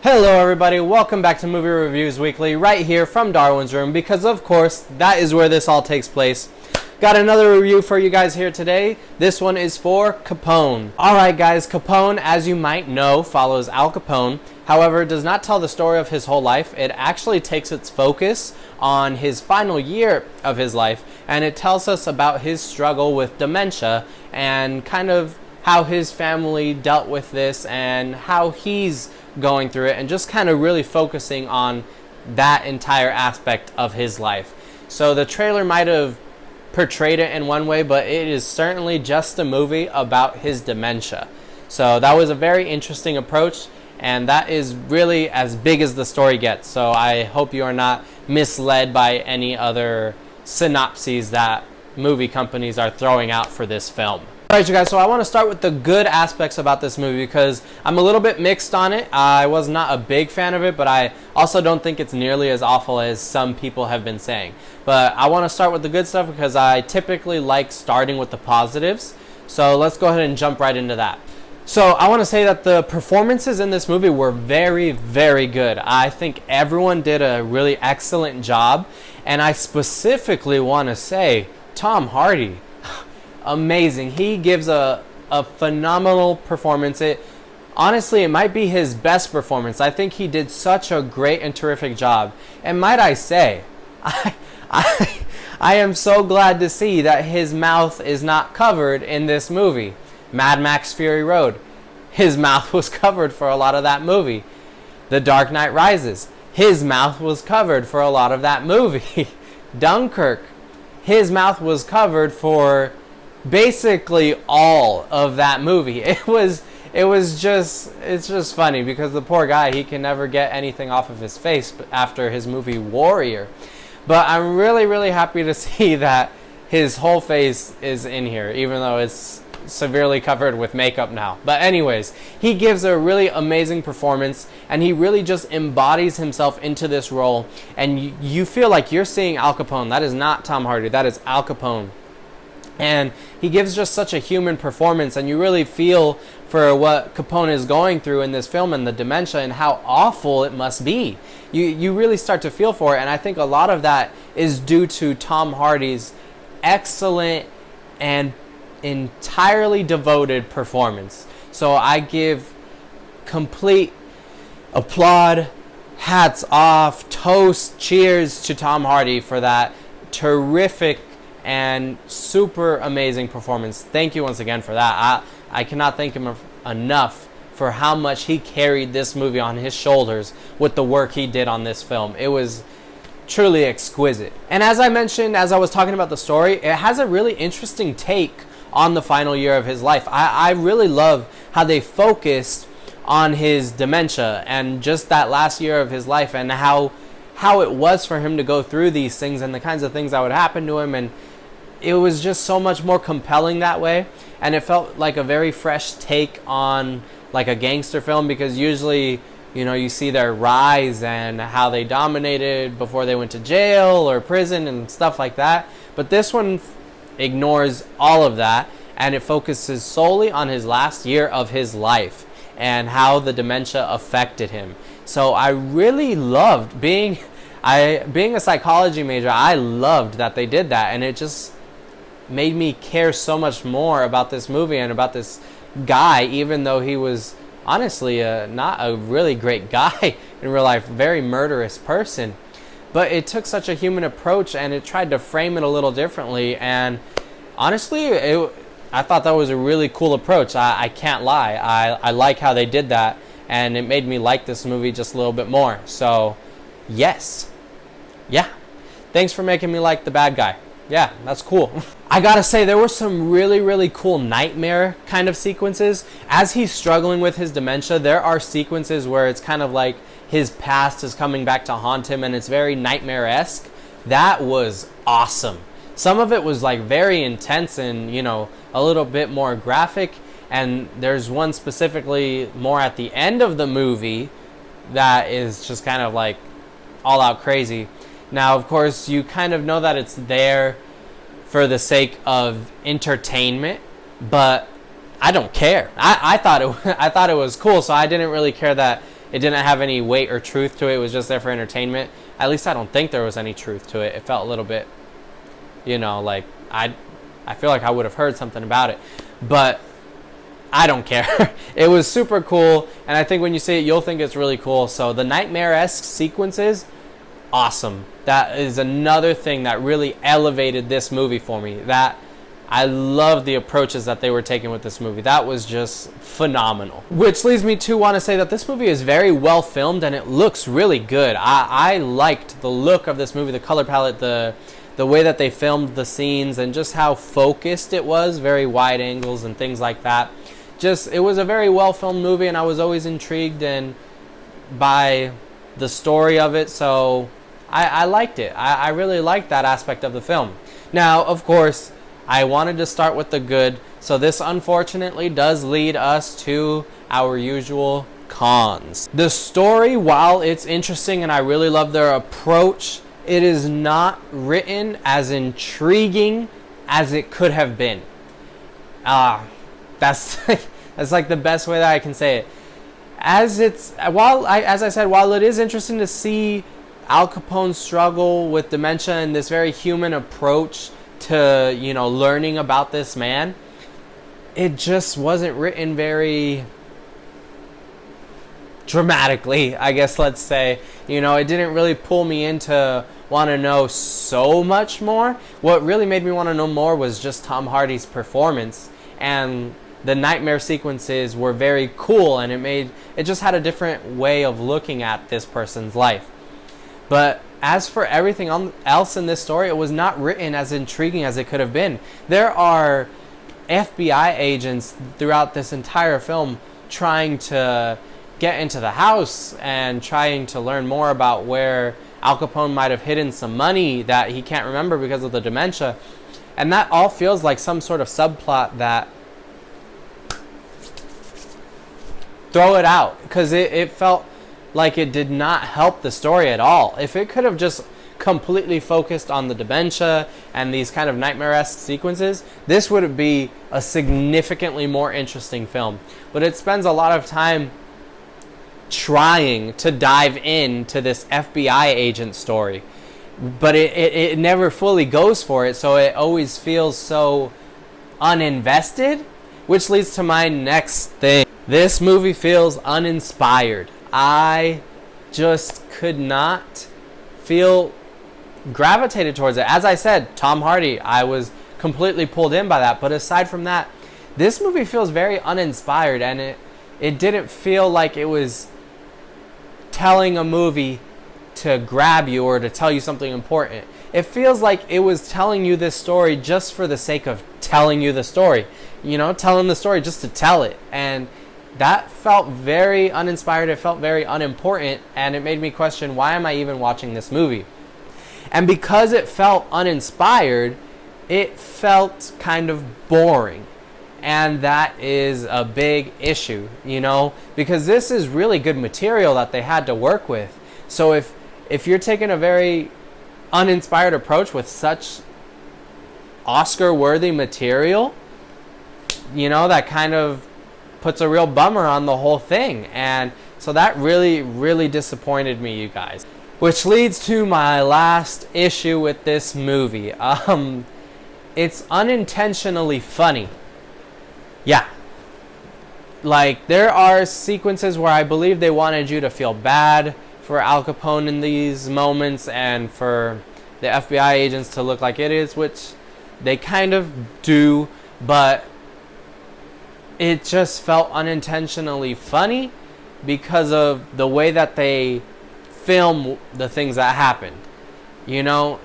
Hello everybody, welcome back to Movie Reviews Weekly, right here from Darwin's Room, because of course, that is where this all takes place. Got another review for you guys here today. This one is for Capone. Alright guys, Capone, as you might know, follows Al Capone. However, it does not tell the story of his whole life. It actually takes its focus on his final year of his life, and it tells us about his struggle with dementia and kind of how his family dealt with this and how he's going through it, and just kind of really focusing on that entire aspect of his life. So the trailer might have portrayed it in one way, but it is certainly just a movie about his dementia. So that was a very interesting approach, and that is really as big as the story gets. So I hope you are not misled by any other synopses that movie companies are throwing out for this film. Alright you guys, so I want to start with the good aspects about this movie because I'm a little bit mixed on it. I was not a big fan of it, but I also don't think it's nearly as awful as some people have been saying. But I want to start with the good stuff because I typically like starting with the positives. So let's go ahead and jump right into that. So I want to say that the performances in this movie were very, very good. I think everyone did a really excellent job, and I specifically want to say Tom Hardy. Amazing. He gives a phenomenal performance. Honestly, it might be his best performance. I think he did such a great and terrific job. And might I say, I am so glad to see that his mouth is not covered in this movie. Mad Max Fury Road, his mouth was covered for a lot of that movie. The Dark Knight Rises, his mouth was covered for a lot of that movie. Dunkirk, his mouth was covered for basically all of that movie. It's just funny because the poor guy, he can never get anything off of his face after his movie Warrior. But I'm really happy to see that his whole face is in here, even though it's severely covered with makeup now. But anyways, he gives a really amazing performance, and he really just embodies himself into this role, and you feel like you're seeing Al Capone. That is not Tom Hardy, that is Al Capone. And he gives just such a human performance, and you really feel for what Capone is going through in this film and the dementia and how awful it must be. You really start to feel for it, and I think a lot of that is due to Tom Hardy's excellent and entirely devoted performance. So I give complete applaud, hats off, toast, cheers to Tom Hardy for that terrific and super amazing performance. Thank you once again for that. I cannot thank him enough for how much he carried this movie on his shoulders with the work he did on this film. It was truly exquisite. And as I mentioned, as I was talking about the story, it has a really interesting take on the final year of his life. I really love how they focused on his dementia and just that last year of his life, and how it was for him to go through these things and the kinds of things that would happen to him. And it was just so much more compelling that way, and it felt like a very fresh take on like a gangster film, because usually, you know, you see their rise and how they dominated before they went to jail or prison and stuff like that. But this one ignores all of that, and it focuses solely on his last year of his life and how the dementia affected him. So I really loved being a psychology major. I loved that they did that, and it just made me care so much more about this movie and about this guy, even though he was honestly not a really great guy in real life, very murderous person. But it took such a human approach, and it tried to frame it a little differently, and honestly, I thought that was a really cool approach. I can't lie. I like how they did that, and it made me like this movie just a little bit more. So, yes. Yeah. Thanks for making me like the bad guy. Yeah, that's cool. I gotta say, there were some really cool nightmare kind of sequences. As he's struggling with his dementia, there are sequences where it's kind of like his past is coming back to haunt him, and it's very nightmare-esque. That was awesome. Some of it was like very intense and, you know, a little bit more graphic. And there's one specifically more at the end of the movie that is just kind of like all out crazy. Now, of course, you kind of know that it's there for the sake of entertainment, but I don't care. I thought it was cool, so I didn't really care that it didn't have any weight or truth to it. It was just there for entertainment. At least I don't think there was any truth to it. It felt a little bit, like I feel like I would have heard something about it, but I don't care. It was super cool, and I think when you see it, you'll think it's really cool. So the nightmare-esque sequences, awesome. That is another thing that really elevated this movie for me. That I love the approaches that they were taking with this movie. That was just phenomenal. Which leads me to want to say that this movie is very well filmed and it looks really good. I liked the look of this movie, the color palette, the way that they filmed the scenes, and just how focused it was, very wide angles and things like that. It was a very well filmed movie, and I was always intrigued by the story of it, so I liked it. I really liked that aspect of the film. Now, of course, I wanted to start with the good, so this unfortunately does lead us to our usual cons. The story, while it's interesting and I really love their approach, it is not written as intriguing as it could have been. That's like the best way that I can say it. As I said, while it is interesting to see Al Capone struggle with dementia and this very human approach to, learning about this man, it just wasn't written very dramatically, I guess, let's say. It didn't really pull me into want to know so much more. What really made me want to know more was just Tom Hardy's performance, and the nightmare sequences were very cool, and it just had a different way of looking at this person's life. But as for everything else in this story, it was not written as intriguing as it could have been. There are FBI agents throughout this entire film trying to get into the house and trying to learn more about where Al Capone might have hidden some money that he can't remember because of the dementia. And that all feels like some sort of subplot that throw it out, because it felt like it did not help the story at all. If it could have just completely focused on the dementia and these kind of nightmare-esque sequences, this would be a significantly more interesting film. But it spends a lot of time trying to dive into this FBI agent story, but it never fully goes for it, so it always feels so uninvested, which leads to my next thing. This movie feels uninspired. I just could not feel gravitated towards it. As I said, Tom Hardy, I was completely pulled in by that, but aside from that, this movie feels very uninspired, and it didn't feel like it was telling a movie to grab you or to tell you something important. It feels like it was telling you this story just for the sake of telling you the story. Telling the story just to tell it. And that felt very uninspired. It felt very unimportant. And it made me question, why am I even watching this movie? And because it felt uninspired, it felt kind of boring. And that is a big issue, because this is really good material that they had to work with. So if you're taking a very uninspired approach with such Oscar-worthy material, that kind of puts a real bummer on the whole thing. And so that really, really disappointed me, you guys. Which leads to my last issue with this movie. It's unintentionally funny. Yeah. Like, there are sequences where I believe they wanted you to feel bad for Al Capone in these moments and for the FBI agents to look like idiots, which they kind of do, but it just felt unintentionally funny because of the way that they film the things that happened.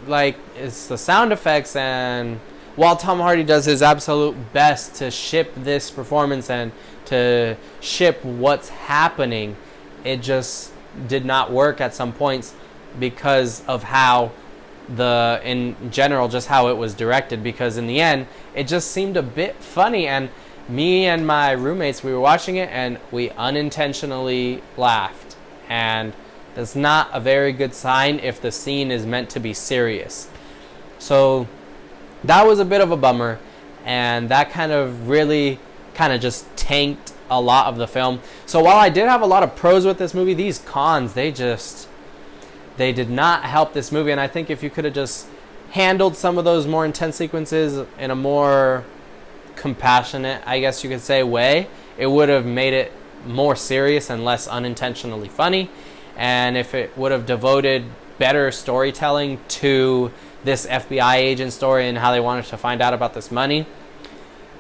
Like, it's the sound effects, and while Tom Hardy does his absolute best to ship this performance and to ship what's happening, it just did not work at some points because of how in general, just how it was directed, because in the end, it just seemed a bit funny, and me and my roommates, we were watching it, and we unintentionally laughed, and that's not a very good sign if the scene is meant to be serious. So that was a bit of a bummer, and that kind of really just tanked a lot of the film. So while I did have a lot of pros with this movie, these cons, they did not help this movie. And I think if you could have just handled some of those more intense sequences in a more compassionate, I guess you could say, way, it would have made it more serious and less unintentionally funny. And if it would have devoted better storytelling to this FBI agent story and how they wanted to find out about this money,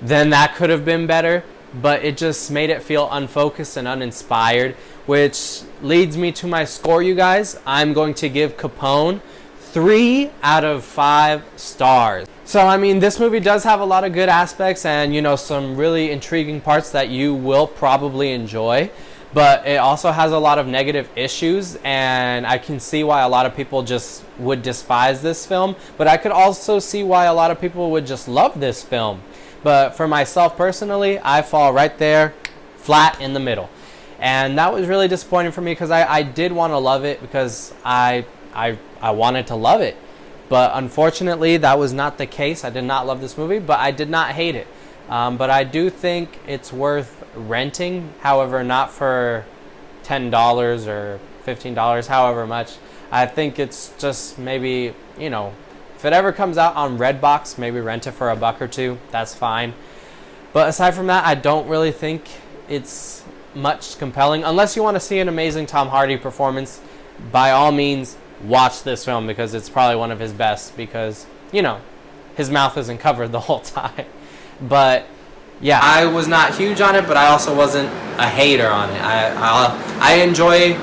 then that could have been better. But it just made it feel unfocused and uninspired, which leads me to my score, you guys. I'm going to give Capone 3 out of 5 stars. So, I mean, this movie does have a lot of good aspects and, you know, some really intriguing parts that you will probably enjoy. But it also has a lot of negative issues, and I can see why a lot of people just would despise this film. But I could also see why a lot of people would just love this film. But for myself personally, I fall right there, flat in the middle. And that was really disappointing for me because I did want to love it because I wanted to love it. But unfortunately, that was not the case. I did not love this movie, but I did not hate it. But I do think it's worth renting, however, not for $10 or $15, however much. I think it's just maybe, you know, if it ever comes out on Redbox, maybe rent it for $1 or $2. That's fine. But aside from that, I don't really think it's much compelling. Unless you want to see an amazing Tom Hardy performance, by all means, watch this film because it's probably one of his best because, you know, his mouth isn't covered the whole time. But yeah, I was not huge on it, but I also wasn't a hater on it. I enjoy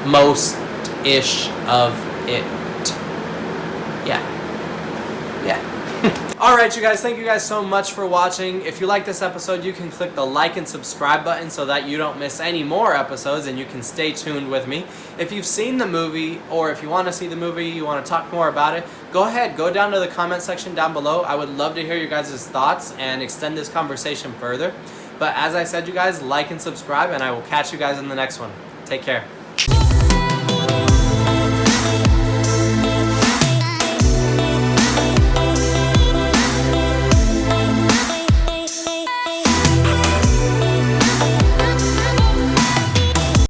most-ish of it. Yeah. Alright, you guys, thank you guys so much for watching. If you like this episode, you can click the like and subscribe button so that you don't miss any more episodes and you can stay tuned with me. If you've seen the movie, or if you want to see the movie, you want to talk more about it, go ahead, go down to the comment section down below. I would love to hear your guys' thoughts and extend this conversation further. But as I said, you guys, like and subscribe, and I will catch you guys in the next one. Take care.